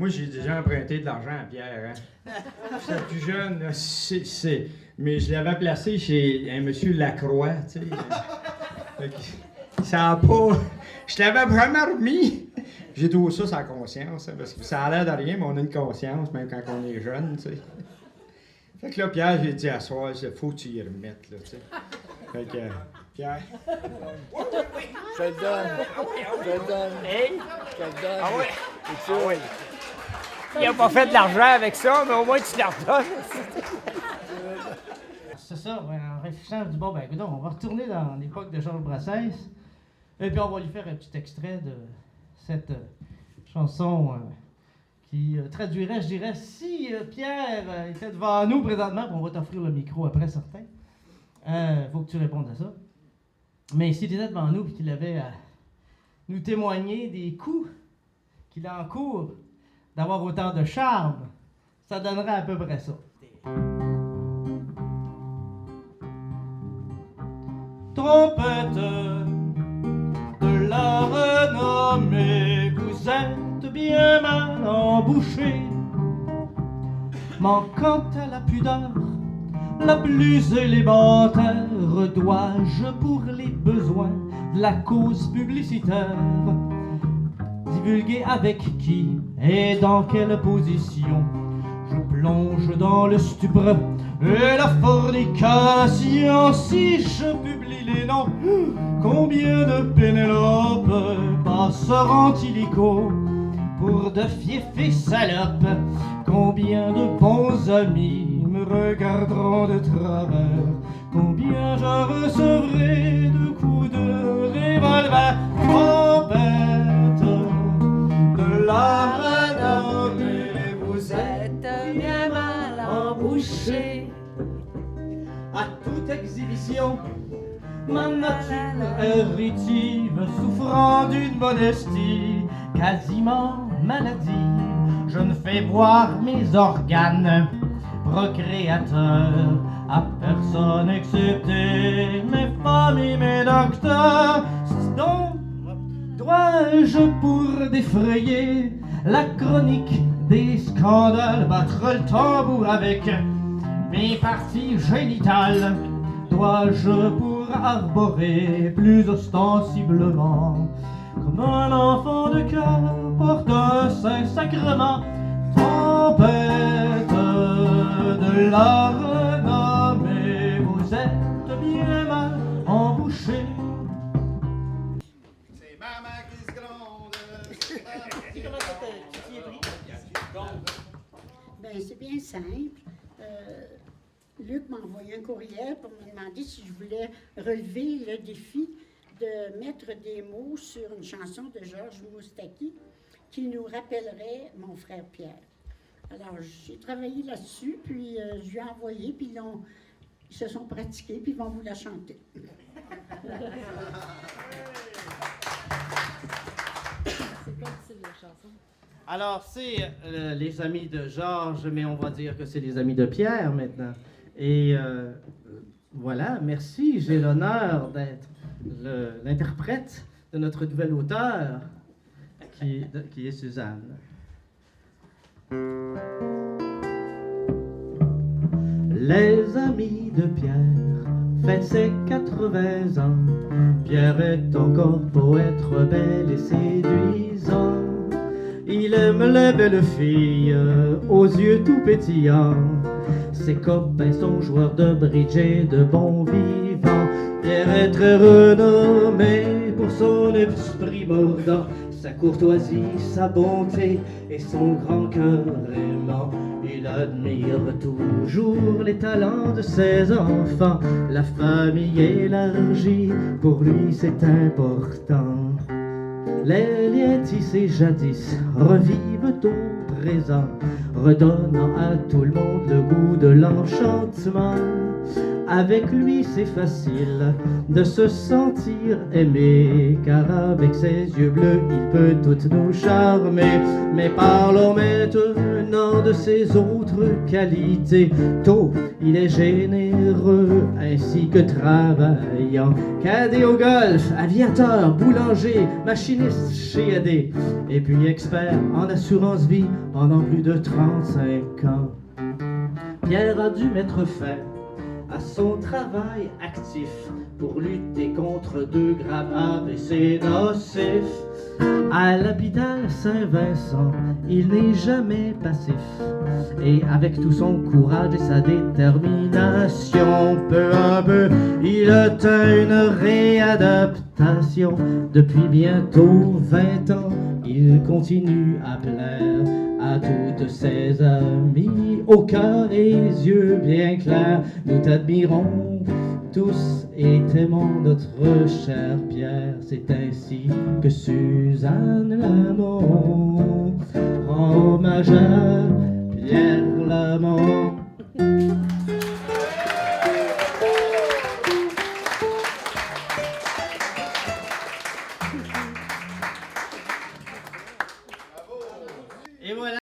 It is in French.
Moi, j'ai déjà emprunté de l'argent à Pierre. Hein. J'étais plus jeune, là, mais je l'avais placé chez un monsieur Lacroix, tu sais. Fait que ça a pas... Je l'avais vraiment remis. J'ai trouvé ça sans conscience, hein, parce que ça a l'air de rien, mais on a une conscience, même quand on est jeune, tu sais. Fait que là, Pierre, j'ai dit à soir, il faut que tu y remettes, là, tu sais. Fait que, Pierre... Je le donne. Je le donne. Hey! Je le donne. Ah oui? C'est Ah sûr. oui. Il a pas fait de l'argent avec ça, mais au moins tu leur donnes. C'est ça, ouais, en réfléchissant, je dis bon, ben écoute, on va retourner dans l'époque de Georges Brassens, et puis on va lui faire un petit extrait de cette chanson qui traduirait, je dirais, si Pierre était devant nous présentement, puis on va t'offrir le micro après, certain. Faut que tu répondes à ça. Mais s'il était devant nous et qu'il avait à nous témoigner des coups qu'il encourt d'avoir autant de charme, ça donnerait à peu près ça. Trompette de la renommée, vous êtes bien mal embouché. Manquant à la pudeur, la plus élémentaire, dois-je pour les besoins de la cause publicitaire divulguer avec qui et dans quelle position je plonge dans le stupre et la fornication. Si je publie les noms, combien de Pénélope passeront illico pour de fiefs salopes? Combien de bons amis me regarderont de travers? Combien je recevrai de coups de revolver? Trompette de la renommée, vous êtes bien mal embouché. À toute exhibition, ma nature héritive, souffrant d'une modestie quasiment maladive, je ne fais voir mes organes procréateurs à personne excepté mes femmes et mes docteurs. Donc, dois-je pour défrayer la chronique des scandales battre le tambour avec mes parties génitales? Dois-je pour arborer plus ostensiblement comme un enfant de cœur porte un saint sacrement? Trompette de la renommée, vous êtes bien mal embouché. C'est maman qui se gronde. Ben, c'est bien simple. Luc m'a envoyé un courriel pour me demander si je voulais relever le défi de mettre des mots sur une chanson de Georges Moustaki qui nous rappellerait mon frère Pierre. Alors, j'ai travaillé là-dessus, puis je lui ai envoyé, puis ils se sont pratiqués, puis ils vont vous la chanter. C'est quel style de chanson? Alors, c'est les amis de Georges, mais on va dire que c'est les amis de Pierre maintenant. Et voilà, merci, j'ai l'honneur d'être l'interprète de notre nouvel auteur, qui est Suzanne. Les amis de Pierre fêtent ses 80 ans. Pierre est encore poète, rebelle et séduisant. Il aime les belles filles aux yeux tout pétillants. Ses copains sont joueurs de bridge et de bons vivants. Pierre est très renommé pour son esprit mordant, sa courtoisie, sa bonté et son grand cœur aimant. Il admire toujours les talents de ses enfants. La famille élargie, pour lui c'est important. Les liens tissés jadis revivent au présent, redonnant à tout le monde le goût de l'enchantement. Avec lui c'est facile de se sentir aimé, car avec ses yeux bleus il peut toutes nous charmer. Mais parlons maintenant de ses autres qualités. Tôt, il est généreux ainsi que travaillant. Cadet au golf, aviateur, boulanger, machiniste chez AD, et puis expert en assurance vie pendant plus de 35 ans. Pierre a dû mettre fin à son travail actif pour lutter contre 2 graves AVC nocifs. À l'hôpital Saint-Vincent, il n'est jamais passif, et avec tout son courage et sa détermination, peu à peu, il atteint une réadaptation. Depuis bientôt 20 ans, il continue à plaire à toutes ses amies, au cœur et les yeux bien clairs. Nous t'admirons tous et t'aimons notre cher Pierre. C'est ainsi que Suzanne Lamont rend hommage à Pierre Lamont.